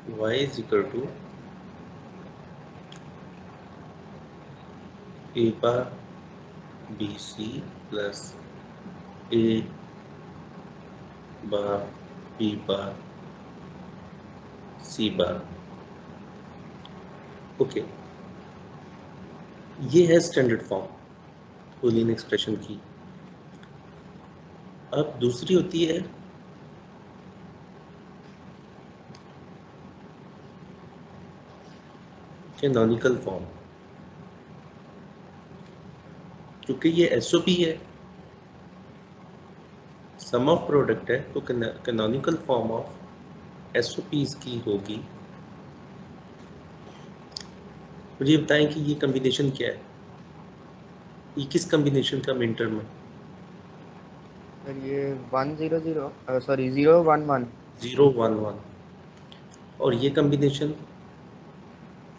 y is equal to a bar bc plus a bar b bar c bar। Okay, ये है standard form Boolean expression की। अब दूसरी होती है कैनोनिकल फॉर्म। क्योंकि ये एसओपी है, सम ऑफ प्रोडक्ट है, तो कैनोनिकल फॉर्म ऑफ एसओपीज की होगी। मुझे बताएं कि ये कॉम्बिनेशन क्या है, ये किस कॉम्बिनेशन का मिन टर्म है? सर ये 100 सॉरी 011 011। और ये कॉम्बिनेशन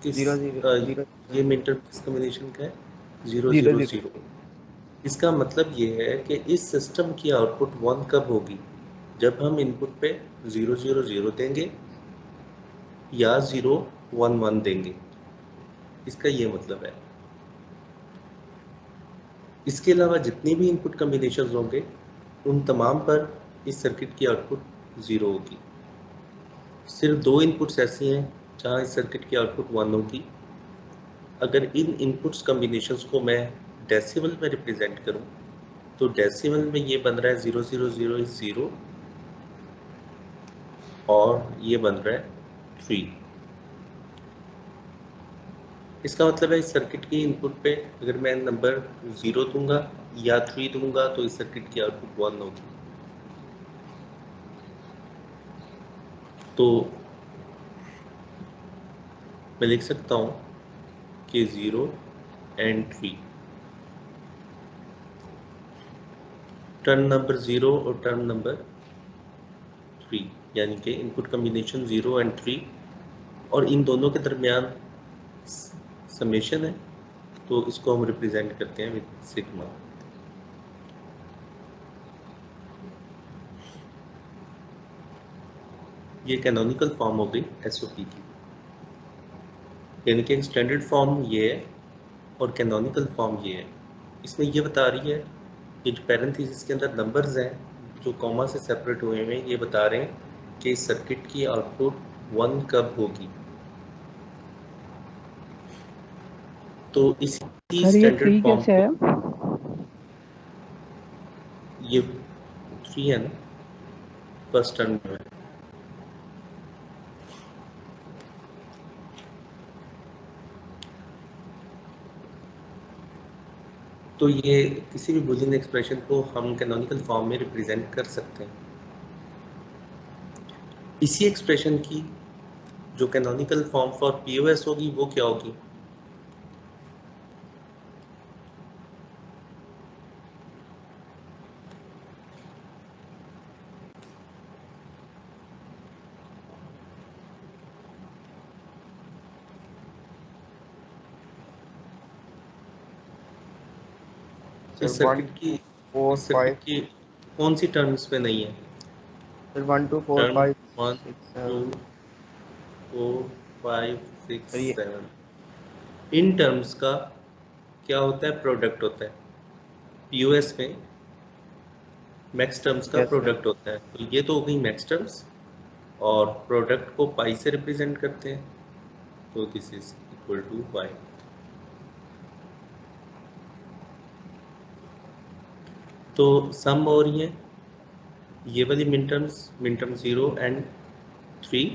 किस 00 ये मिन टर्म किस कॉम्बिनेशन का है? 000 000। इसका मतलब ये है कि इस सिस्टम की आउटपुट 1 कब होगी? जब हम इनपुट पे 000 देंगे या 011 देंगे, इसका ये मतलब है। इसके अलावा जितनी भी इनपुट कॉम्बिनेशन होंगे उन तमाम पर इस सर्किट की आउटपुट 0 होगी। सिर्फ 2 इनपुट्स ऐसी हैं जहां इस सर्किट की आउटपुट 1 होगी। अगर इन इनपुट्स कॉम्बिनेशंस को मैं डेसिमल में रिप्रेजेंट करूं तो डेसिमल में ये बन रहा है 000 इज 0 और ये बन रहा है 3। इसका मतलब है इस सर्किट की इनपुट पे अगर मैं नंबर 0 दूंगा या 3 दूंगा तो इस सर्किट की आउटपुट 1 होगी। तो मैं लिख सकता हूं कि 0 एंड 3, टर्म नंबर 0 और टर्म नंबर 3, यानी कि इनपुट कॉम्बिनेशन 0 एंड 3 और इन दोनों के दरमियान समेशन है, तो इसको हम रिप्रेजेंट करते हैं विद सिग्मा। ये कैनोनिकल फॉर्म हो गई एसओपी की, यानी कि स्टैंडर्ड फॉर्म ये है और कैनोनिकल फॉर्म ये है। इसमें ये बता रही है कि जो पैरेंथेसिस के अंदर नंबर्स हैं जो कॉमा से सेपरेट हुए हैं, ये बता रहे हैं कि इस सर्किट की आउटपुट 1 कब होगी। तो इसी सर ये स्टैंडर्ड 3 फॉर्म कैसे को, है? ये 3 है ना फर्स्ट टर्म में, तो ये किसी भी बूलियन एक्सप्रेशन को हम कैनोनिकल फॉर्म में रिप्रेजेंट कर सकते हैं। इसी एक्सप्रेशन की जो कैनोनिकल फॉर्म फॉर पीओएस होगी वो क्या होगी? सर इस 1 सर्किट की 4 इस सर्किट 5 की कौन सी टर्म्स में नहीं है? सर 1 2 4 टर्म 5 1 6 2 7 4 5 6 सर ये 7। इन टर्म्स का क्या होता है? प्रोडक्ट होता है। पीओएस में मैक्स टर्म्स का यस सर प्रोडक्ट होता है। तो ये तो हो गई मैक्स टर्म्स, और प्रोडक्ट को पाई से रिप्रेजेंट करते हैं, तो दिस इज इक्वल टू पाई। तो सम हो रही है ये वाली मिन टर्म 0 एंड 3,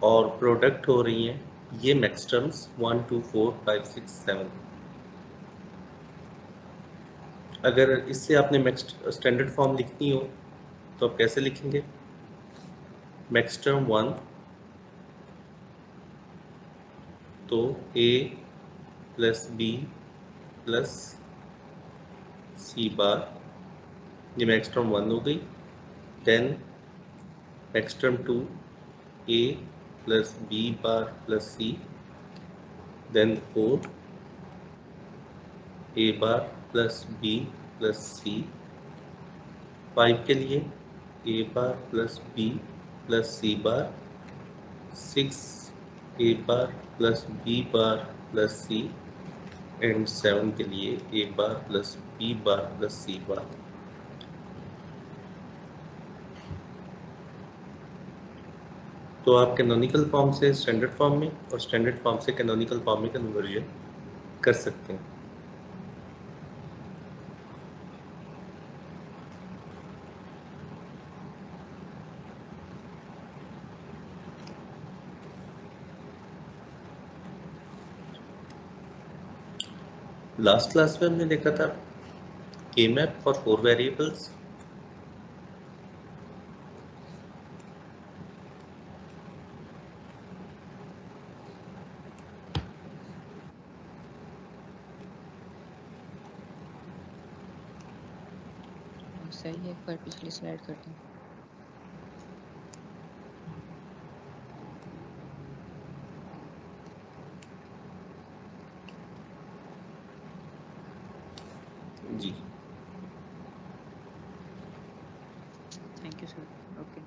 और प्रोडक्ट हो रही हैं ये मैक्स टर्म्स 1 2 4 5 6 7। अगर इससे आपने मैक्स स्टैंडर्ड फॉर्म लिखनी हो तो आप कैसे लिखेंगे? मैक्स टर्म 1 तो A plus B plus C bar, ये मैक्स टर्म 1 हो गई। Then max term 2 A plus B bar plus C, then 4 A bar plus B plus C. 5 के लिए A bar plus B plus C bar, 6 A bar plus B bar plus C and 7 के लिए A bar plus B bar plus C bar. तो आप canonical form से standard form में और standard form से कैनोनिकल फॉर्म में conversion कर सकते हैं। लास्ट क्लास में हमने देखा था के मैप फॉर 4 वेरिएबल्स। सही है, एक बार पिछली स्लाइड कर दें। जी थैंक यू सर। ओके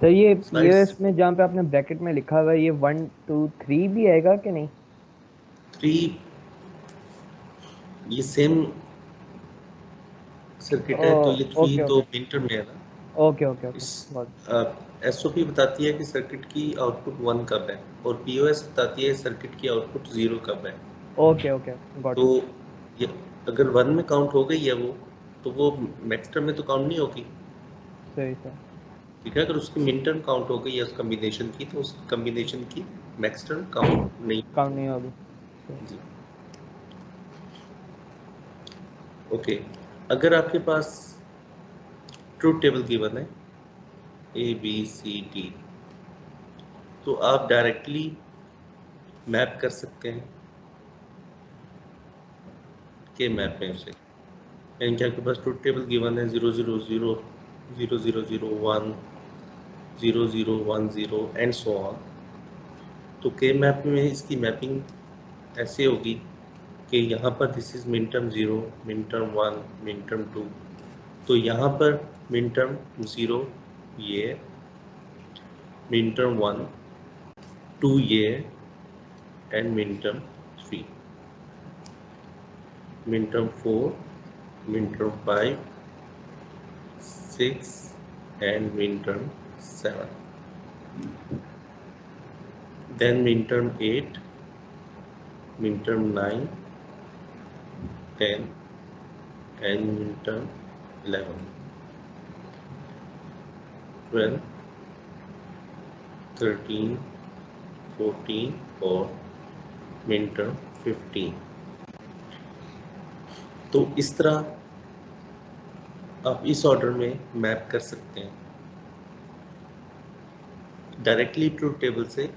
तो ये Slides. पीओएस में जहाँ पे आपने ब्रैकेट में लिखा हुआ है ये 1 2 3 भी आएगा कि नहीं? 3 ये सेम सर्किट है तो ये 3 ओके तो ओके मिनटर में है ना। ओके ओके ओके इस एसओपी बताती है कि सर्किट की आउटपुट 1 कब है और पीओएस बताती है सर्किट की आउटपुट 0 कब है। ओके ओके गॉट तो ये अगर 1 में काउंट हो गई है वो तो वो मैक्स टर्म में तो काउंट नहीं होगी। सही सही ठीक है, अगर उसकी मिन टर्म काउंट हो गई है उस कॉम्बिनेशन की तो उस कॉम्बिनेशन की मैक्स टर्म काउंट नहीं काउंट नहीं होगी। जी ओके। अगर आपके पास ट्रूथ टेबल गिवन है ए बी सी डी तो आप डायरेक्टली मैप कर सकते हैं के मैप में उसे। यानी कि आपके पास ट्रूथ टेबल गिवन है 0 0 0 0 0 0 1 0 0 1 0 एंड सो ऑन। तो के मैप में इसकी मैपिंग ऐसे होगी कि यहाँ पर this is min term 0 min term 1 मिन टर्म 2। तो यहाँ पर मिन टर्म 0 ये है, मिन टर्म 1 2 ये है and min term 3, min term 4, min term 5 6 and midterm 7, then midterm 8, midterm 9, 10 and midterm 11, 12, 13, 14 और midterm 15। तो इस तरह आप इस ऑर्डर में मैप कर सकते हैं डायरेक्टली ट्रूथ टेबल से।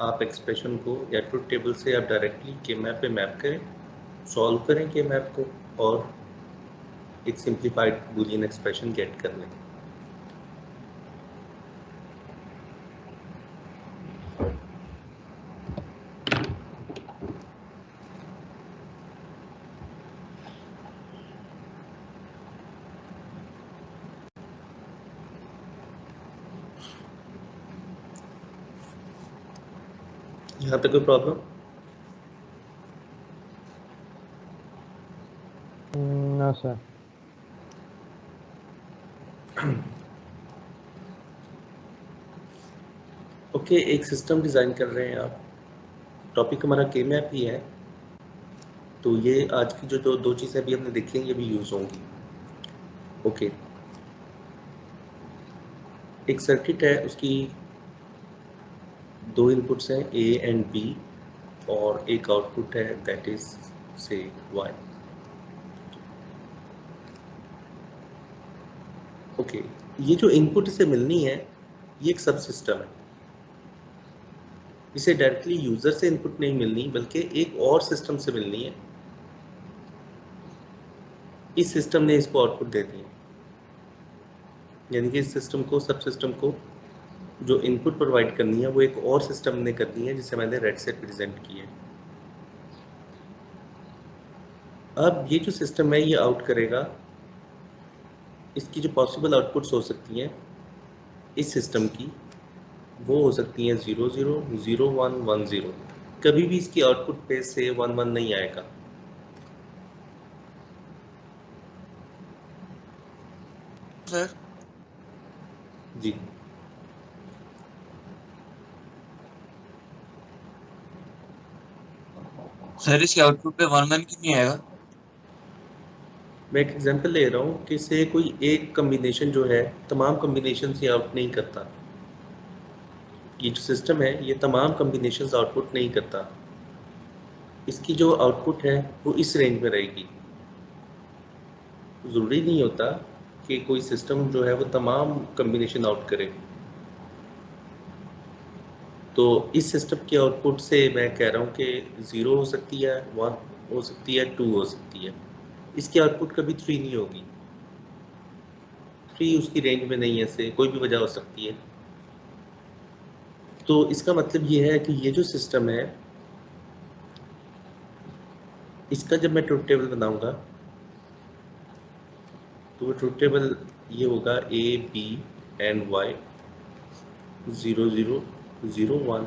आप एक्सप्रेशन को या ट्रूथ टेबल से आप डायरेक्टली के मैप पे मैप करें, सॉल्व करें के मैप को और एक सिंप्लीफाइड बूलियन एक्सप्रेशन गेट कर लें। यहाँ तक कोई प्रॉब्लम? No sir. ओके, एक सिस्टम डिज़ाइन कर रहे हैं आप, टॉपिक हमारा के मैप ही है, तो ये आज की जो दो चीज़ें अभी हमने देखी हैं ये भी यूज़ होंगी। ओके, एक सर्किट है, उसकी 2 इनपुट्स हैं ए एंड बी और एक आउटपुट है दैट इज से वाई। ओके, ये जो इनपुट इसे मिलनी है ये एक सब सिस्टम है, इसे डायरेक्टली यूजर से इनपुट नहीं मिलनी बल्कि एक और सिस्टम से मिलनी है। इस सिस्टम ने इसको आउटपुट दे दी है, यानी कि इस सिस्टम को, सब सिस्टम को जो इनपुट प्रोवाइड करनी है वो एक और सिस्टम ने करनी है जिसे मैंने रेड से प्रेजेंट किया है। अब ये जो सिस्टम है ये आउट करेगा, इसकी जो पॉसिबल आउटपुट्स हो सकती हैं इस सिस्टम की, वो हो सकती हैं 0 0 0 1 1 0। कभी भी इसकी आउटपुट पे से 1 1 नहीं आएगा। सर जी सर इसके आउटपुट पे 1 1 क्यों नहीं आएगा? मैं एक एग्जांपल ले रहा हूँ कि से कोई एक कम्बिनेशन जो है तमाम कम्बिनेशन से आउट नहीं करता। ये जो सिस्टम है ये तमाम कम्बिनेशन आउटपुट नहीं करता। इसकी जो आउटपुट है वो इस रेंज में रहेगी। ज़रूरी नहीं होता कि कोई सिस्टम जो है वो तमाम कम्बिनेशन आउट करे। तो इस सिस्टम की आउटपुट से मैं कह रहा हूँ कि 0 हो सकती है, 1 हो सकती है, 2 हो सकती है। इसकी आउटपुट कभी 3 नहीं होगी। 3 उसकी रेंज में नहीं है, से कोई भी वजह हो सकती है। तो इसका मतलब ये है कि ये जो सिस्टम है इसका जब मैं ट्रुथ टेबल बनाऊंगा तो वो ट्रुथ टेबल ये होगा A, B and Y 0 0 0 1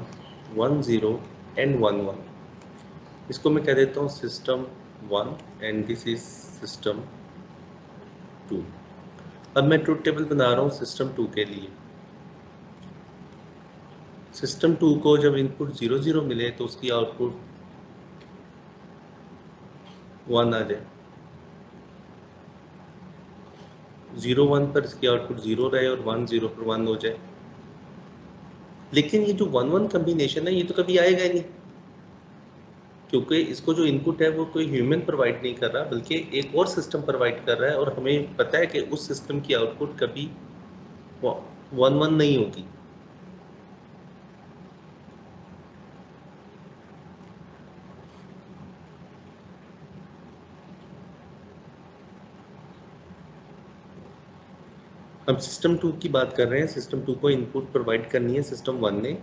1 0 and 1 1। इसको मैं कह देता हूँ system 1 and this is system 2। अब मैं ट्रुथ टेबल बना रहा हूँ सिस्टम 2 के लिए। सिस्टम 2 को जब इनपुट 0 0 मिले तो उसकी आउटपुट 1 आ जाए। 0 1 पर इसकी आउटपुट 0 रहे और 1 0 पर 1 हो जाए। लेकिन ये जो 1 1 कम्बिनेशन है ये तो कभी आएगा ही नहीं, क्योंकि इसको जो इनपुट है वो कोई ह्यूमन प्रोवाइड नहीं कर रहा बल्कि एक और सिस्टम प्रोवाइड कर रहा है, और हमें पता है कि उस सिस्टम की आउटपुट कभी 1 1 नहीं होगी। हम सिस्टम 2 की बात कर रहे हैं। सिस्टम 2 को इनपुट प्रोवाइड करनी है सिस्टम 1 ने,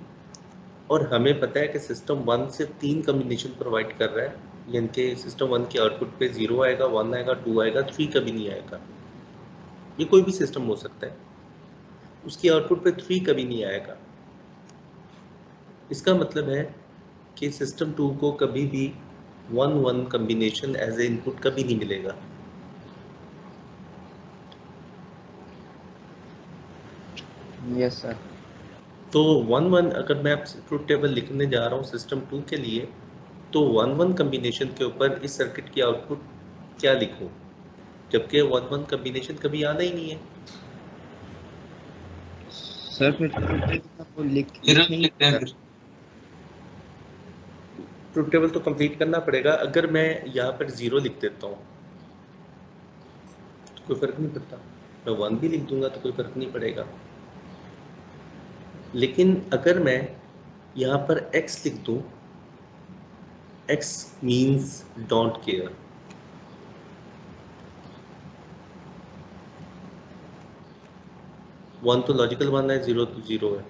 और हमें पता है कि सिस्टम 1 से 3 कम्बिनेशन प्रोवाइड कर रहा है, यानी कि सिस्टम 1 की आउटपुट पे 0 आएगा, 1 आएगा, 2 आएगा, 3 कभी नहीं आएगा। ये कोई भी सिस्टम हो सकता है, उसकी आउटपुट पे 3 कभी नहीं आएगा। इसका मतलब है कि सिस्टम 2 को कभी भी 1 1 कम्बिनेशन एज ए इनपुट कभी नहीं मिलेगा। Yes sir. तो 1 1 अगर मैं ट्रुथ टेबल लिखने जा रहा हूँ सिस्टम 2 के लिए, तो 1 1 कम्बिनेशन के ऊपर इस सर्किट की आउटपुट क्या लिखूं, जबकि 1 1 कम्बिनेशन कभी आना ही नहीं है। सर फिर वो एरर लिखते हैं फिर। ट्रुथ टेबल तो कंप्लीट करना पड़ेगा। अगर मैं यहाँ पर 0 लिख देता हूँ तो कोई फर्क नहीं पड़ता, मैं 1 भी लिख दूंगा तो कोई फर्क नहीं पड़ेगा। लेकिन अगर मैं यहाँ पर x लिख दूँ, x means don't care. One तो लॉजिकल वन है, 0 तो 0 है।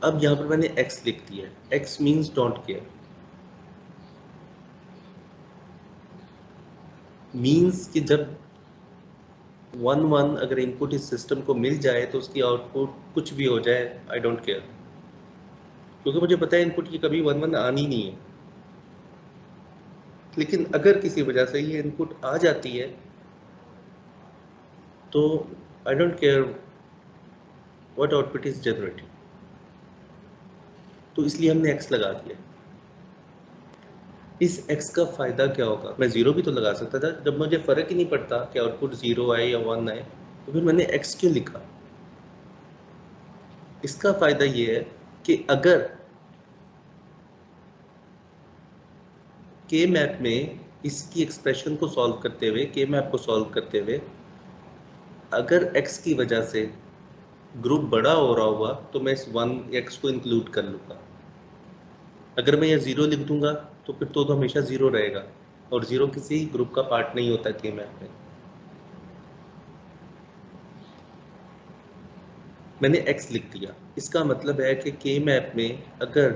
अब यहाँ पर मैंने x लिख दिया है, x means don't care. Means कि जब 1 1 अगर इनपुट इस सिस्टम को मिल जाए तो उसकी आउटपुट कुछ भी हो जाए, आई डोंट केयर, क्योंकि मुझे पता है इनपुट की कभी 1 1 आनी नहीं है। लेकिन अगर किसी वजह से ये इनपुट आ जाती है तो I don't care what output is generated. तो इसलिए हमने x लगा दिया। इस x का फायदा क्या होगा, मैं 0 भी तो लगा सकता था। जब मुझे फर्क ही नहीं पड़ता कि आउटपुट 0 आए या 1 आए, तो फिर मैंने x क्यों लिखा। इसका फायदा ये है कि अगर के मैप में इसकी एक्सप्रेशन को सॉल्व करते हुए, के मैप को सॉल्व करते हुए, अगर x की वजह से ग्रुप बड़ा हो रहा होगा तो मैं इस 1x को इंक्लूड कर लूँगा। अगर मैं ये 0 लिख दूंगा तो फिर तो हमेशा 0 रहेगा, और 0 किसी ग्रुप का पार्ट नहीं होता के मैप में। मैंने x लिख दिया, इसका मतलब है कि के मैप में अगर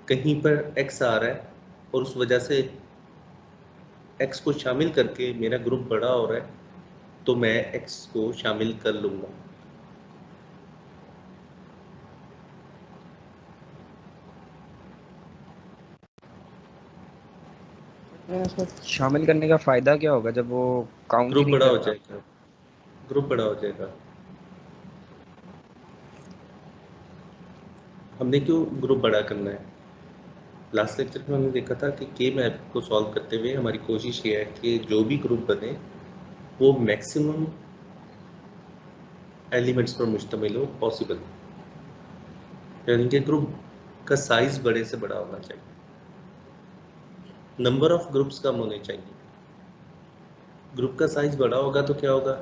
कहीं पर x आ रहा है और उस वजह से x को शामिल करके मेरा ग्रुप बड़ा हो रहा है, तो मैं x को शामिल कर लूँगा। इसमें शामिल करने का फायदा क्या होगा जब वो काउंट ही ग्रुप नहीं बड़ा हो करता? जाएगा, ग्रुप बड़ा हो जाएगा। हमने क्यों ग्रुप बड़ा करना है? लास्ट लेक्चर में हमने देखा था कि के मैप को सॉल्व करते हुए हमारी कोशिश ये है कि जो भी ग्रुप बने वो मैक्सिमम एलिमेंट्स पर मुश्तमिल हो पॉसिबल, यानी कि ग्रुप का साइज बड़े से बड़ा होना चाहिए, नंबर ऑफ ग्रुप्स कम होने चाहिए। ग्रुप का साइज बड़ा होगा तो क्या होगा?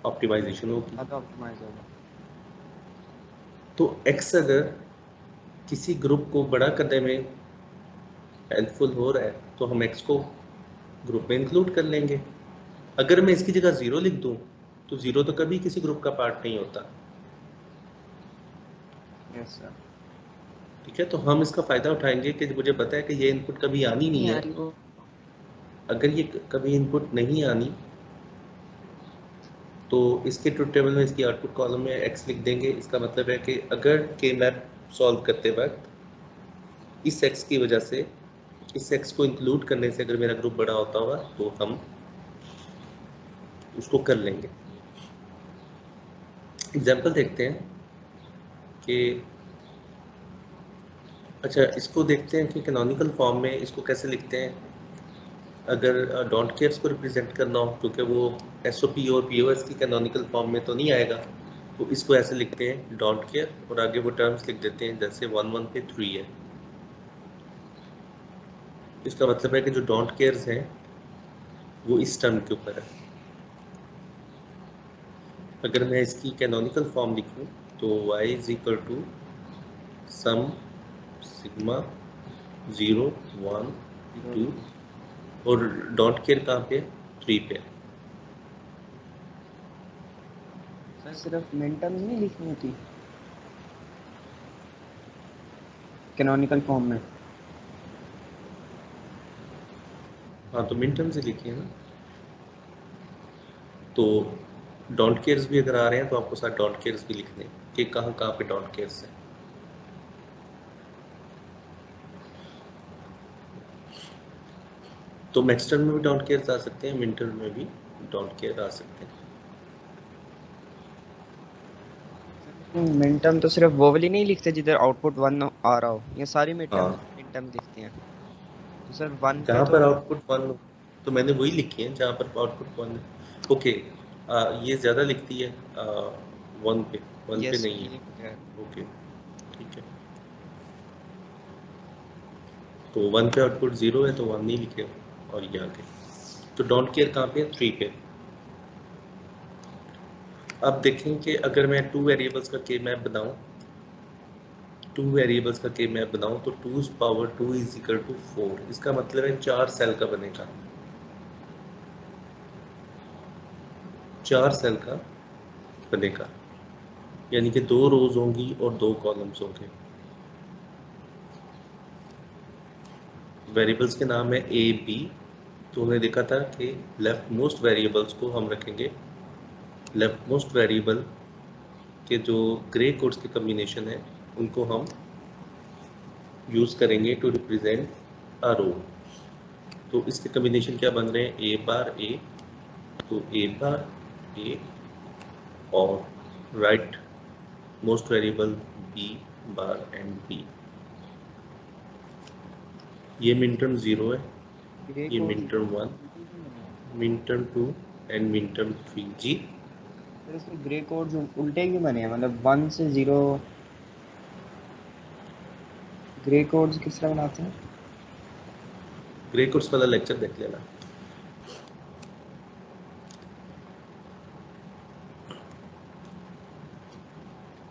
ऑप्टिमाइजेशन होगी। ज़्यादा ऑप्टिमाइज होगा। तो एक्स अगर किसी ग्रुप को बड़ा करने में हेल्पफुल हो रहा है तो हम एक्स को ग्रुप में इंक्लूड कर लेंगे। अगर मैं इसकी जगह 0 लिख दूं तो 0 तो कभी किसी ग्रुप का पार्ट नहीं होता। Yes sir. ठीक है, तो हम इसका फायदा उठाएंगे कि मुझे पता है कि ये इनपुट कभी आनी नहीं नहीं आ है। रही वो। अगर ये कभी इनपुट नहीं आनी तो इसके ट्रुथ टेबल में इसकी आउटपुट कॉलम में एक्स लिख देंगे। इसका मतलब है कि अगर के मैप सॉल्व करते वक्त इस एक्स की वजह से, इस एक्स को इंक्लूड करने से अगर मेरा ग्रुप बड़ा होता हुआ तो हम उसको कर लेंगे। एग्जाम्पल देखते हैं कि अच्छा, इसको देखते हैं कि कैनोनिकल फॉर्म में इसको कैसे लिखते हैं। अगर डोंट केयर्स को रिप्रेजेंट करना हो, क्योंकि वो एसओपी और पीओएस की कैनोनिकल फॉर्म में तो नहीं आएगा, तो इसको ऐसे लिखते हैं डोंट केयर और आगे वो टर्म्स लिख देते हैं जैसे 1 1 पे 3 है। इसका मतलब है कि जो डोंट केयर्स हैं वो इस टर्म के ऊपर है। अगर मैं इसकी कैनोनिकल फॉर्म लिखूं तो y is equal to sum sigma 0 1 2 और डोंट केयर कहाँ पे? 3 पे। सर सिर्फ मिनटर्म नहीं लिखनी होती कैनोनिकल फॉर्म में? हाँ, तो मिन टर्म से लिखिए ना। तो डोंट केयर्स भी अगर आ रहे हैं तो आपको साथ डोंट केयर्स भी लिखने हैं कि कहाँ कहाँ पे डोंट केयर्स है। तो मैक्स टर्म में भी डोंट केयर्स आ सकते हैं, मिन टर्म में भी डोंट केयर आ सकते हैं। मिनटर्म तो सिर्फ वो वाली नहीं लिखते जिधर आउटपुट 1 आ रहा हो, ये सारी हाँ, मिनटर्म लिखते हैं। तो सर 1 पे जहाँ तो पर आउटपुट 1 हो तो मैंने वही लिखी है जहाँ पर आउटपुट 1 है। ओके, ये ज़्यादा लिखती है 1 पे, 1 पे यस नहीं ये है। मैं कह रहा हूँ। ओके, ठीक है। तो 1 पे आउटपुट 0 है तो 1 नहीं लिखेगा और ये आगे। तो डोंट केयर कहाँ पे है? 3 पे। अब देखें कि अगर मैं 2 वेरिएबल्स का के मैप बनाऊं, 2 वेरिएबल्स का के मैप बनाऊं तो 2 पावर 2 इज इक्वल टू 4। इसका मतलब है 4 सेल का बनेगा, 4 सेल का बनेगा, यानी कि 2 रोज होंगी और 2 कॉलम्स होंगे। वेरिएबल्स के नाम है ए बी। तो हमने देखा था कि लेफ्ट मोस्ट वेरिएबल्स को हम रखेंगे, लेफ्ट मोस्ट वेरिएबल के जो ग्रे कोड्स के कम्बिनेशन है उनको हम यूज करेंगे टू रिप्रेजेंट अ रो। तो इसके कम्बिनेशन क्या बन रहे हैं? ए बार ए, तो ए बार ए और right most variable B bar and B. ये मिन टर्म 0 है, ग्रे ये कोड मिन टर्म 1, उल्टे क्यों बने हैं? Min term 2 and min term 3 जी। सर इसमें ग्रे कोड उल्टे क्यों बने हैं, मतलब 1 से 0 ग्रे कोड्स किस तरह बनाते हैं? ग्रे कोड्स वाला लेक्चर देख लेना।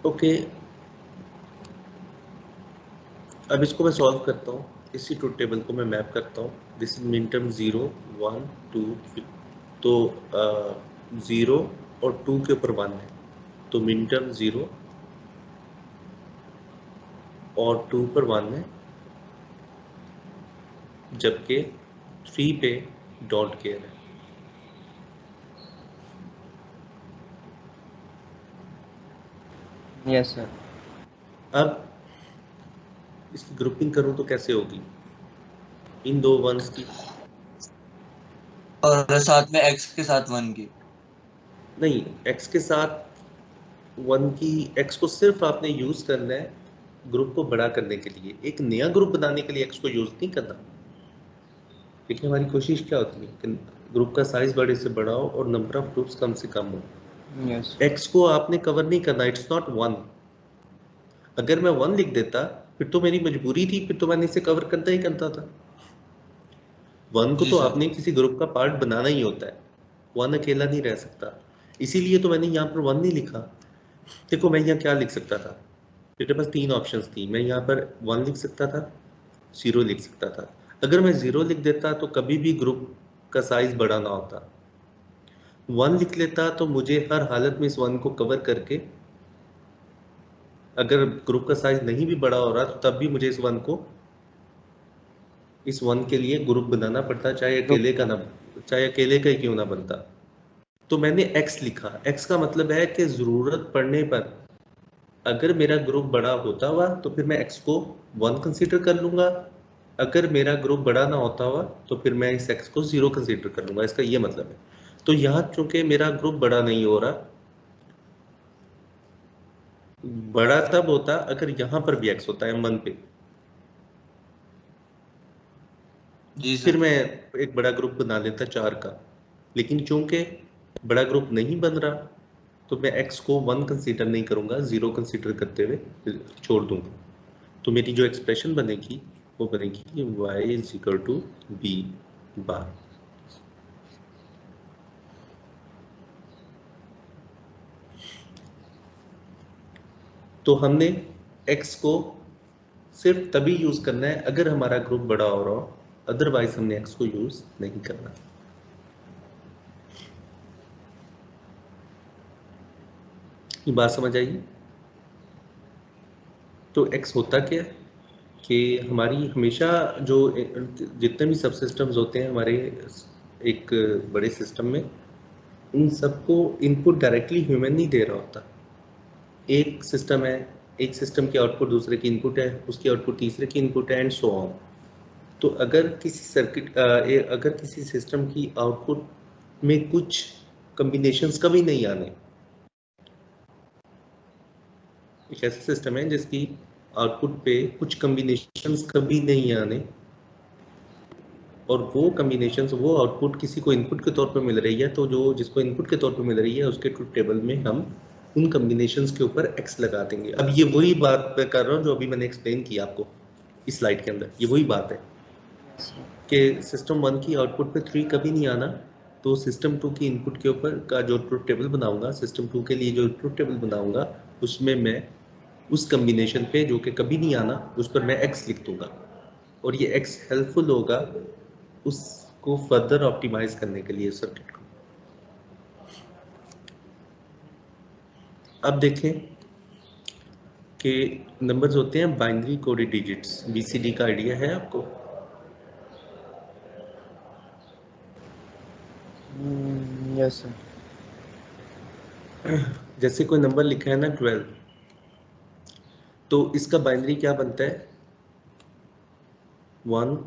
ओके, अब इसको मैं सॉल्व करता हूँ। इसी ट्रुथ टेबल को मैं मैप करता हूँ। This is min term 0 1 2 3। तो 0 और 2 के ऊपर 1 है तो मिन टर्म 0 और 2 पर 1 है, जबकि 3 पे डोंट केयर है। Yes sir. अब इसकी ग्रुपिंग करूँ तो कैसे होगी? इन दो वंस की, और साथ में x के साथ 1 की। नहीं x के साथ 1 की, x को सिर्फ आपने यूज करना है ग्रुप को बड़ा करने के लिए, एक नया ग्रुप बनाने के लिए x को यूज नहीं करना। देखिए हमारी कोशिश क्या होती है कि ग्रुप का साइज बड़े से बड़ा हो और नंबर ऑफ ग्रुप्स कम से कम हो। यस x को आपने कवर नहीं करना, इट्स नॉट 1। अगर मैं 1 लिख देता फिर तो मेरी मजबूरी थी, फिर तो मैंने इसे कवर करता ही करता था। 1 को जी तो सर। आपने किसी ग्रुप का पार्ट बनाना ही होता है, 1 अकेला नहीं रह सकता। इसीलिए तो मैंने यहाँ पर 1 नहीं लिखा। देखो मैं यहाँ क्या लिख सकता था, मेरे पास 3 ऑप्शंस थी। मैं यहाँ पर 1 लिख सकता था, 0 लिख सकता था। अगर मैं 0 लिख देता तो कभी भी ग्रुप का साइज बड़ा ना होता। 1 लिख लेता तो मुझे हर हालत में इस 1 को कवर करके, अगर ग्रुप का साइज नहीं भी बड़ा हो रहा तो तब भी मुझे इस 1 के लिए ग्रुप बनाना पड़ता, चाहे अकेले का ना, चाहे अकेले का ही क्यों ना बनता। तो मैंने x लिखा। x का मतलब है कि जरूरत पड़ने पर अगर मेरा ग्रुप बड़ा होता हुआ तो फिर मैं x को 1 कंसीडर कर लूंगा, अगर मेरा ग्रुप बड़ा ना होता हुआ तो फिर मैं इस x को 0 कंसीडर कर लूंगा। इसका ये मतलब है। तो यहाँ चूंकि मेरा ग्रुप बड़ा नहीं हो रहा, बड़ा तब होता अगर यहाँ पर भी x होता है m1 पे, जी फिर सर। मैं एक बड़ा ग्रुप बना लेता 4 का। लेकिन चूंकि बड़ा ग्रुप नहीं बन रहा तो मैं x को 1 कंसीडर नहीं करूंगा, 0 कंसीडर करते हुए छोड़ दूंगा। तो मेरी जो एक्सप्रेशन बनेगी वो बनेगी y is equal to B bar. तो हमने x को सिर्फ तभी यूज करना है अगर हमारा ग्रुप बड़ा हो रहा हो, अदरवाइज हमने x को यूज नहीं करना। ये बात समझ आई? तो x होता क्या है कि हमारी हमेशा जो जितने भी सब सिस्टम्स होते हैं हमारे एक बड़े सिस्टम में, इन सबको इनपुट डायरेक्टली ह्यूमन नहीं दे रहा होता। एक सिस्टम है, एक सिस्टम की आउटपुट दूसरे की इनपुट है, उसकी आउटपुट तीसरे की इनपुट है, एंड सो ऑन। तो अगर किसी अगर किसी सिस्टम की आउटपुट में कुछ कम्बिनेशंस कभी नहीं आने, एक ऐसा सिस्टम है जिसकी आउटपुट पे कुछ कम्बिनेशंस कभी नहीं आने, और वो कम्बिनेशंस, वो आउटपुट किसी को इनपुट के तौर पे मिल रही है, तो जो जिसको इनपुट के तौर पे मिल रही है उसके ट्रुथ टेबल में हम उन कम्बिनेशंस के ऊपर x लगा देंगे। अब ये वही बात मैं कर रहा हूँ जो अभी मैंने एक्सप्लेन किया आपको इस स्लाइड के अंदर। ये वही बात है कि सिस्टम 1 की आउटपुट पे 3 कभी नहीं आना, तो सिस्टम 2 की इनपुट के ऊपर का जो ट्रुथ टेबल बनाऊंगा, सिस्टम 2 के लिए जो ट्रुथ टेबल बनाऊंगा, उसमें मैं उस कम्बिनेशन पे जो कि कभी नहीं आना उस पर मैं x लिख दूंगा, और ये x हेल्पफुल होगा उसको फर्दर ऑप्टिमाइज करने के लिए सर्किट को। अब देखें कि नंबर्स होते हैं बाइनरी कोडेड डिजिट्स। बीसीडी का आइडिया है आपको? यस सर जैसे कोई नंबर लिखा है ना 12, तो इसका बाइनरी क्या बनता है? 1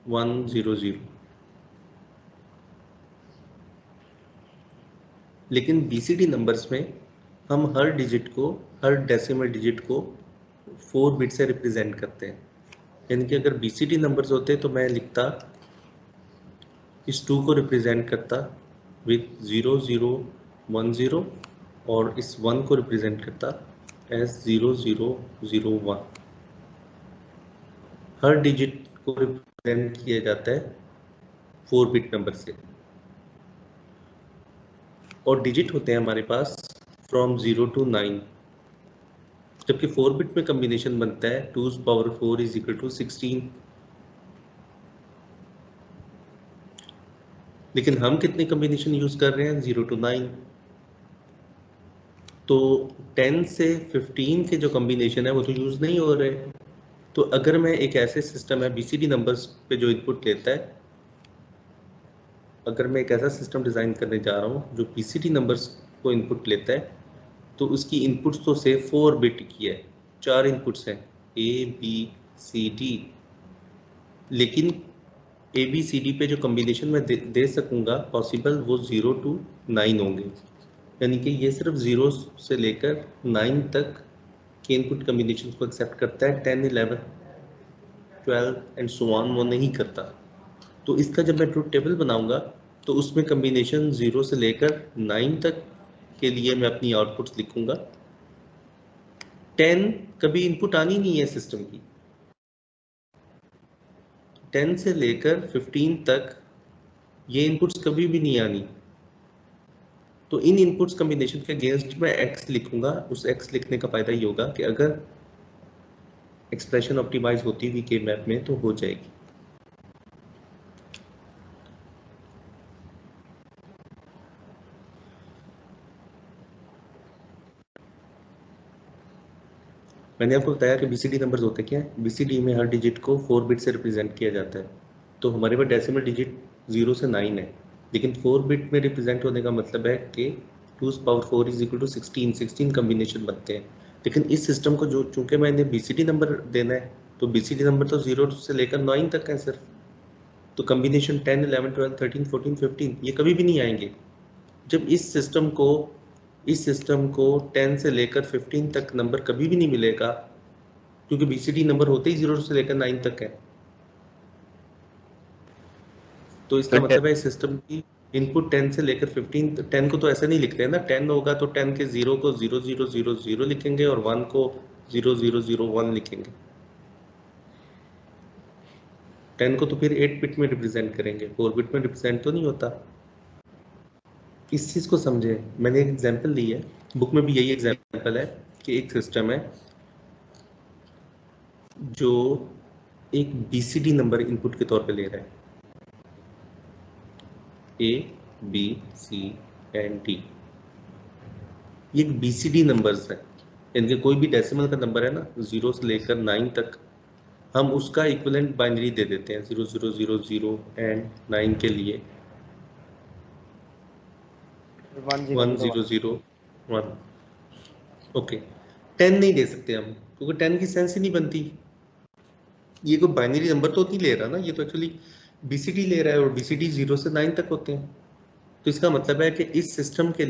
1 0 0। लेकिन बीसीडी नंबर्स में हम हर डिजिट को, हर डेसिमल डिजिट को 4 बिट से रिप्रेजेंट करते हैं। यानी कि अगर बीसीडी नंबर्स होते तो मैं लिखता, इस 2 को रिप्रेजेंट करता विथ 0 0 1 0, और इस 1 को रिप्रेजेंट करता एज 0 0 0 1। हर डिजिट को रिप्रेजेंट किया जाता है 4 बिट नंबर से, और डिजिट होते हैं हमारे पास फ्रॉम 0 to 9। जबकि 4 बिट में कम्बिनेशन बनता है 2 पावर 4 इज इक्वल टू 16। लेकिन हम कितने कम्बिनेशन यूज कर रहे हैं? 0 to 9। तो 10 से 15 के जो कम्बिनेशन है वो तो यूज नहीं हो रहे। तो अगर मैं एक ऐसे सिस्टम है बीसीडी नंबर्स पे जो इनपुट लेता है, अगर मैं एक ऐसा सिस्टम डिजाइन करने जा रहा हूँ जो बीसीडी नंबर्स को इनपुट लेता है, तो उसकी इनपुट्स तो से 4 बिट की है, 4 इनपुट्स हैं, ABCD, लेकिन ABCD पे जो कॉम्बिनेशन मैं दे सकूंगा पॉसिबल वो 0 to 9 होंगे, यानी कि ये सिर्फ 0 से लेकर 9 तक के इनपुट कॉम्बिनेशन को एक्सेप्ट करता है, 10, 11, 12 एंड सो ऑन वो नहीं करता। तो इसका जब मैं ट्रुथ टेबल बनाऊंगा तो उसमें कॉम्बिनेशन 0 से लेकर 9 तक के लिए मैं अपनी आउटपुट्स लिखूंगा। 10 कभी इनपुट आनी नहीं है सिस्टम की, 10 से लेकर 15 तक ये इनपुट्स कभी भी नहीं आनी। तो इन इनपुट्स कॉम्बिनेशन के अगेंस्ट मैं x लिखूंगा। उस x लिखने का फायदा ये होगा कि अगर एक्सप्रेशन ऑप्टिमाइज होती हुई के मैप में तो हो जाएगी। मैंने आपको बताया कि बीसीडी नंबर्स होते क्या है। बीसीडी में हर डिजिट को 4 बिट से रिप्रेजेंट किया जाता है। तो हमारे पास डेसिमल डिजिट 0 से 9 है, लेकिन 4 बिट में रिप्रेजेंट होने का मतलब है कि 2 power 4 is equal to 16 combination बनते हैं। लेकिन इस सिस्टम को जो चूंकि मैंने बीसीडी नंबर देना है तो बीसीडी नंबर तो 0 से लेकर 9 तक है सिर्फ। तो कॉम्बिनेशन 10, 11, 12, 13, 14, 15 ये कभी भी नहीं आएंगे। जब इस सिस्टम को 10 से लेकर 15 तक नंबर कभी भी नहीं मिलेगा, क्योंकि बीसीडी नंबर होते ही 0 से लेकर 9 तक है। तो इसका मतलब है इस सिस्टम की इनपुट 10 से लेकर 15, 10 को तो ऐसा नहीं लिखते हैं ना, 10 होगा तो 10 के 0 को 0000 लिखेंगे और 1 को 0001 लिखेंगे। 10 को तो फिर 8 बिट में रिप्रेजेंट करेंगे, 4 बिट में रिप्रेजेंट तो नहीं होता। इस चीज को समझे। मैंने एक एग्जांपल ली है, बुक में भी यही एग्जांपल है कि एक सिस्टम है जो एक बीसीडी नंबर इनपुट के तौर पे ले रहा है, A, B, C and D। ये एक बीसीडी नंबर्स है, इनके कोई भी डेसिमल का नंबर है ना 0 से लेकर 9 तक, हम उसका इक्विवेलेंट बाइनरी दे देते हैं 0000 एंड 9 के लिए 1001। ओके, 10 नहीं दे सकते हम क्योंकि 10 की सेंस ही नहीं बनती। ये कोई बाइनरी नंबर तो नहीं ले रहा ना, ये तो एक्चुअली बीसीडी ले रहा है और बीसीडी 0 से 9 तक होते हैं। तो इसका मतलब है कि इस सिस्टम के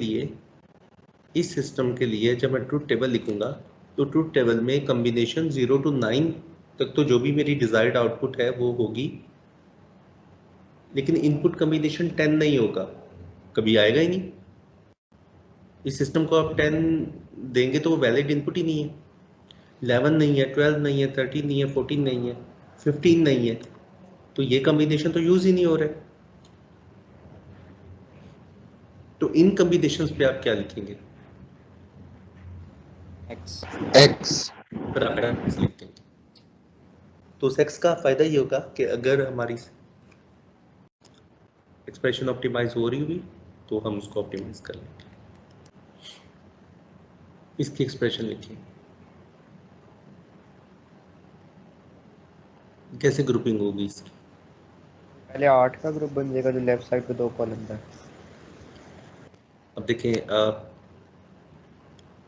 लिए जब मैं ट्रुथ टेबल लिखूंगा तो ट्रुथ टेबल में कॉम्बिनेशन 0 to 9 तक तो जो भी मेरी डिजायर्ड आउटपुट है वो होगी, लेकिन इनपुट कॉम्बिनेशन 10 नहीं होगा, कभी आएगा ही नहीं। इस सिस्टम को आप 10 देंगे तो वो वैलिड इनपुट ही नहीं है। 11 नहीं है, 12 नहीं है, 13 नहीं है, 14 नहीं है, 15 नहीं है, तो ये कॉम्बिनेशन तो यूज ही नहीं हो रहा है। तो इन कॉम्बिनेशंस पे आप क्या लिखेंगे? X। बराबर x लिखते हैं। तो उस x का फायदा ये होगा कि अगर हमारी एक्सप्रेशन ऑप्टिमाइज हो रही हुई तो हम उसको ऑप्टिमाइज कर लेंगे। इसकी एक्सप्रेशन लिखिए, कैसे ग्रुपिंग होगी इसकी? पहले 8 का ग्रुप बन जाएगा जो लेफ्ट साइड पे 2 कॉलम है। अब देखें,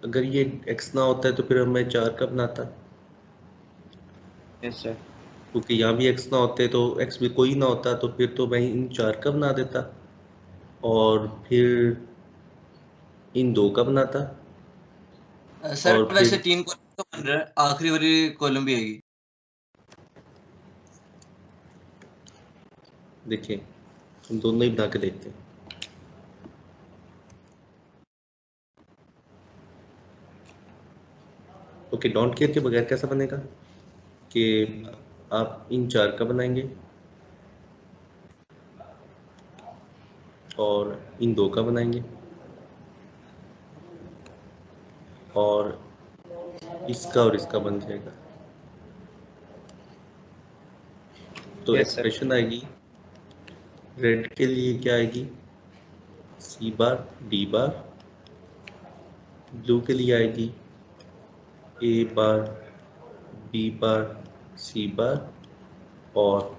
अगर ये x ना होता है तो फिर मैं 4 का बनाता, यस सर। क्योंकि यहाँ भी x ना होते तो x भी कोई ना होता तो फिर तो मैं इन 4 का बना देता और फिर इन 2 का बनाता सर और वैसे फिर 3 कॉलम तो बन रहा है, आखिरी वाली कॉलम भी आएगी। देखिए हम दोनों ही बना के देखते हैं। ओके, डोंट केयर के बगैर कैसा बनेगा कि आप इन 4 का बनाएंगे और इन 2 का बनाएंगे और इसका और इसका बन जाएगा। तो यस सर। एक्सप्रेशन आएगी रेड के लिए क्या आएगी? C बार D बार, ब्लू के लिए आएगी A bar B bar C बार और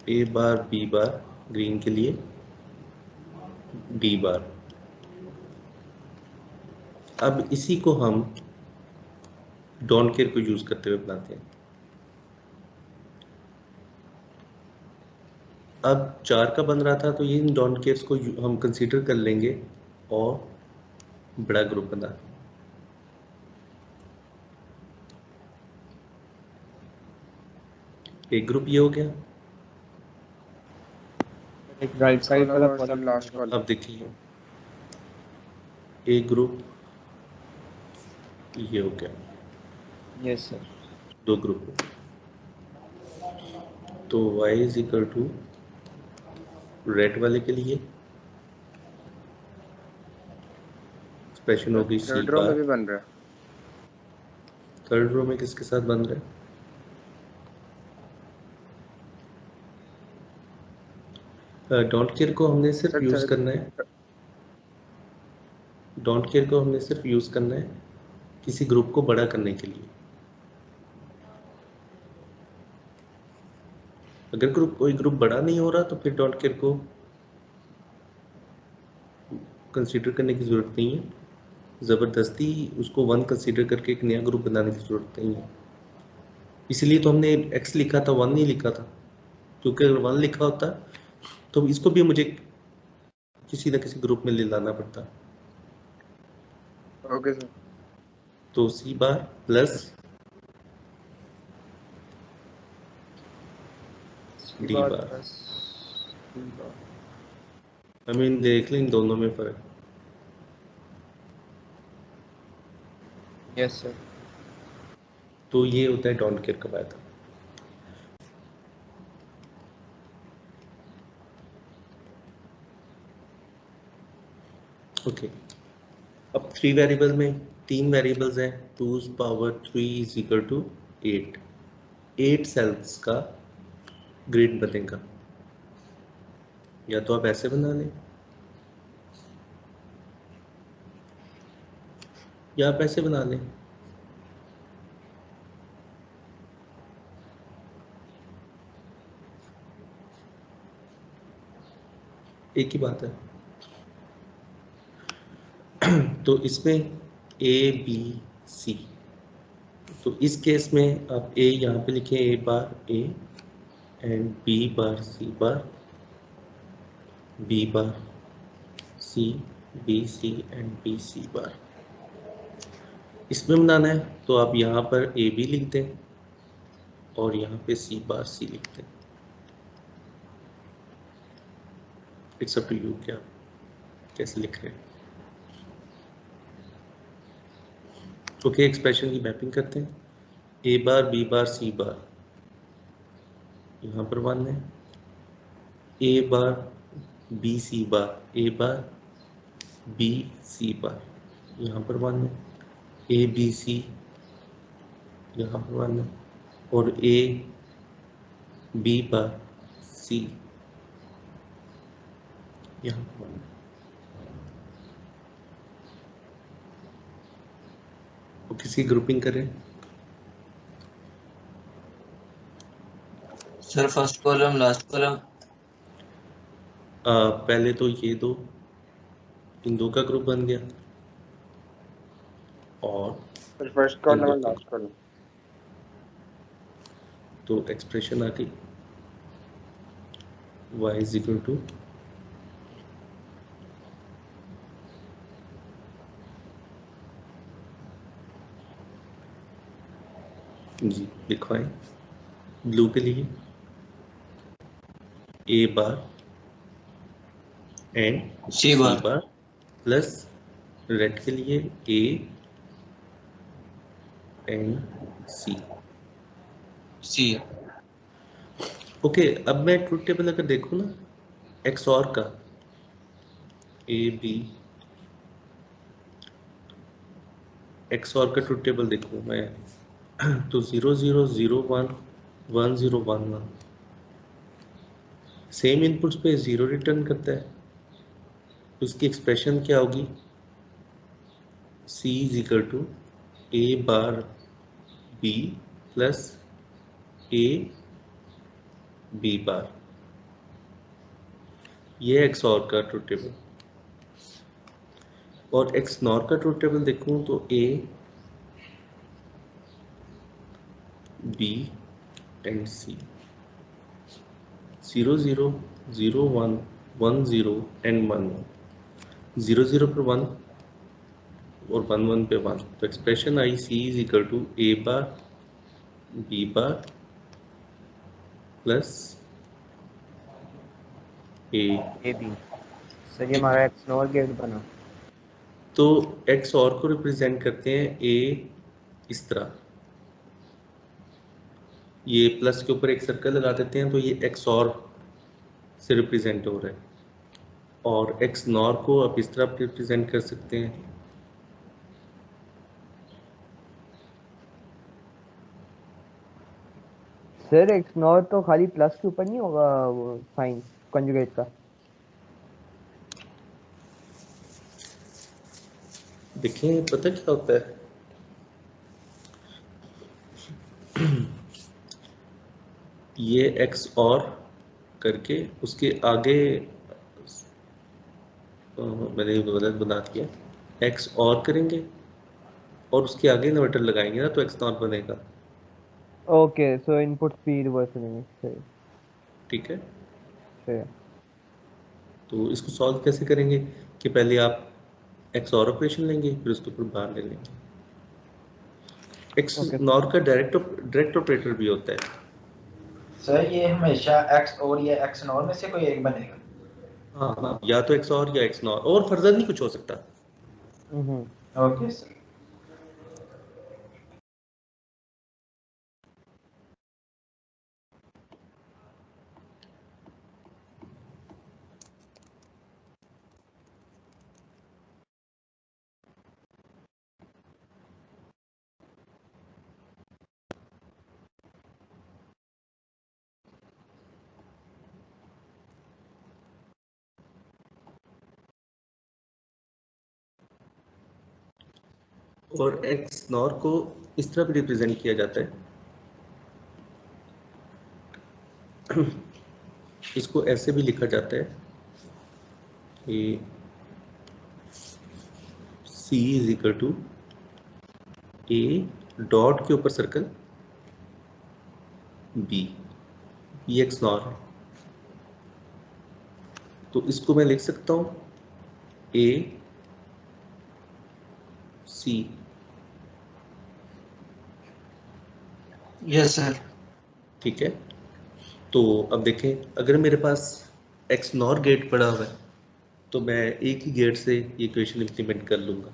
A bar B bar green के लिए D बार। अब इसी को हम डोंट केयर को यूज करते हुए बनाते हैं। अब 4 का बन रहा था तो ये इन डोंट केयर्स को हम कंसीडर कर लेंगे और बड़ा ग्रुप बना देंगे। एक ग्रुप ये हो गया। एक राइट साइड वाला और सर कॉलम लास्ट कॉलम। अब देखिए एक ग्रुप ये हो गया, यस सर। 2 ग्रुप। तो y is equal to red वाले के लिए एक्सप्रेशन होगी सी थर्ड रो में बार। भी बन रहा है। थर्ड रो में किसके साथ बन रहा है? डोंट केयर को हमने सिर्फ सर यूज थर्ड करना है, डोंट केयर को हमने सिर्फ यूज करना है किसी ग्रुप को बड़ा करने के लिए। अगर कोई ग्रुप बड़ा नहीं हो रहा तो फिर डोंट केयर को कंसीडर करने की जरूरत नहीं है, जबरदस्ती उसको 1 कंसीडर करके एक नया ग्रुप बनाने की जरूरत नहीं है। इसलिए तो हमने x लिखा था, 1 नहीं लिखा था, क्योंकि अगर 1 लिखा होता तो इसको भी मुझे किसी न किसी ग्रुप में ले लाना पड़ता। Okay sir. तो C bar plus D bar. Plus D bar. I mean देख लें इन दोनों में फर्क। Yes sir. तो ये होता है डोंट केयर का फायदा। ओके, अब 3 वेरिएबल में 3 वेरिएबल्स हैं, 2 power 3 is equal to 8। 8 cells का ग्रिड बनेगा। या तो आप ऐसे बना लें या आप ऐसे बना लें। एक ही बात है। तो इसमें ए बी सी, तो इस केस में आप ए यहाँ पे लिखें, A bar A and B bar C bar, B bar C, B C and B C bar. इसमें बनाना है तो आप यहाँ पर ए बी लिख दें और यहाँ पे सी बार सी लिख दें। इट्स अप टू यू क्या कैसे लिख रहे हैं। ओके, एक्सप्रेशन की मैपिंग करते हैं। ए बार बी बार सी बार यहाँ पर 1 है, ए बार बी सी बार, ए बार बी सी बार यहाँ पर 1 है, ए बी सी यहाँ पर 1 है, और ए बी बार सी यहाँ पर 1 है। तो किसी ग्रुपिंग करें। Sir first column last column. पहले तो ये दो, इन दो का ग्रुप बन गया और सर फर्स्ट इन कॉलम दो और का, लास्ट कॉलम। तो एक्सप्रेशन आ गई y is equal to G लिखवाएं। ब्लू के लिए A bar and C C bar. Bar plus red के लिए A and C. C. Okay, अब मैं ट्रुथ टेबल अगर देखूं ना एक्स और का, ए बी एक्स और का ट्रुथ टेबल देखूं मैं तो 0 0 0 1 1 0 1 1 सेम इनपुट्स पे 0 रिटर्न करता है। तो इसकी एक्सप्रेशन क्या होगी? C is equal to A bar B plus A B bar. ये एक्स और का ट्रुथ टेबल। और एक्स नॉर का ट्रूथ टेबल देखूं तो A B and C 0 0 0 1 1 0 and 1 0 0 पर 1 और 1 1 पे 1, तो expression I C is equal to A bar B bar plus A B. Sir ये हमारा एक्स नॉर गेट बना। तो एक्स और को रिप्रेजेंट करते हैं ए इस तरह, ये प्लस के ऊपर एक सर्कल लगा देते हैं तो ये एक्स और से रिप्रेजेंट हो रहा है, और एक्स नॉर को आप इस तरह रिप्रेजेंट कर सकते हैं, सर एक्स नॉर तो खाली प्लस के ऊपर नहीं होगा वो साइन कंजुगेट का? देखें पता क्या होता है, ये एक्स और करके उसके आगे मैंने गलत बना दिया, एक्स और करेंगे और उसके आगे इन्वर्टर लगाएंगे ना तो एक्स नॉट बनेगा। ओके सो इनपुट भी रिवर्स करेंगे। सही ठीक है, सही। तो इसको सॉल्व कैसे करेंगे कि पहले आप एक्स और ऑपरेशन लेंगे फिर उसके ऊपर बाहर ले लेंगे। एक्स ओके नॉर का डायरेक्ट ऑपरेटर भी होता है। सर ये हमेशा एक्स और या एक्स नॉर में से कोई एक बनेगा? हाँ हाँ, या तो एक्स और या एक्स नॉर, और फर्दर नहीं कुछ हो सकता। Okay sir. और एक्स नॉर को इस तरह भी रिप्रेजेंट किया जाता है, इसको ऐसे भी लिखा जाता है कि C is equal to A dot के ऊपर circle B, B XNOR है, तो इसको मैं लिख सकता हूँ ए सी। Yes sir. ठीक है, तो अब देखें अगर मेरे पास एक्स नॉर गेट पड़ा हुआ है तो मैं एक ही गेट से ये इक्वेशन इंप्लीमेंट कर लूंगा।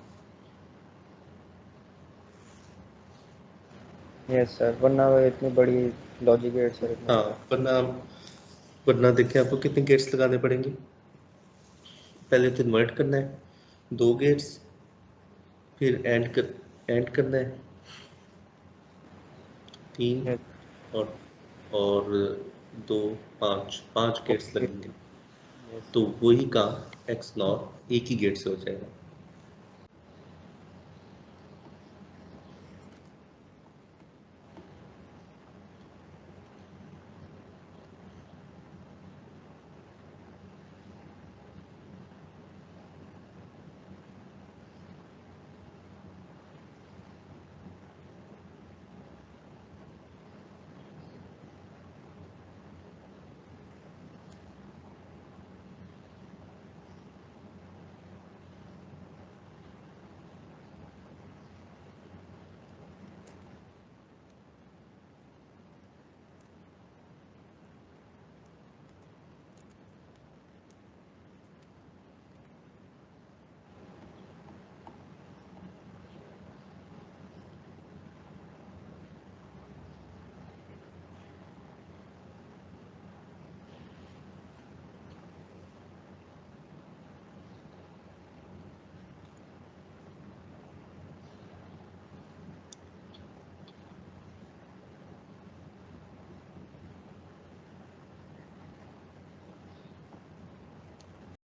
यस सर, वरना वो इतनी बड़ी लॉजिक गेट सर इतना हाँ, वरना देखें आपको कितने गेट्स लगाने पड़ेंगे, पहले तो इन्वर्ट करना है 2 गेट्स, फिर एंड करना है 3 Yes, और 2 5 गेट्स okay. लगेंगे, Yes. तो वही काम एक्स नॉर एक ही गेट से हो जाएगा।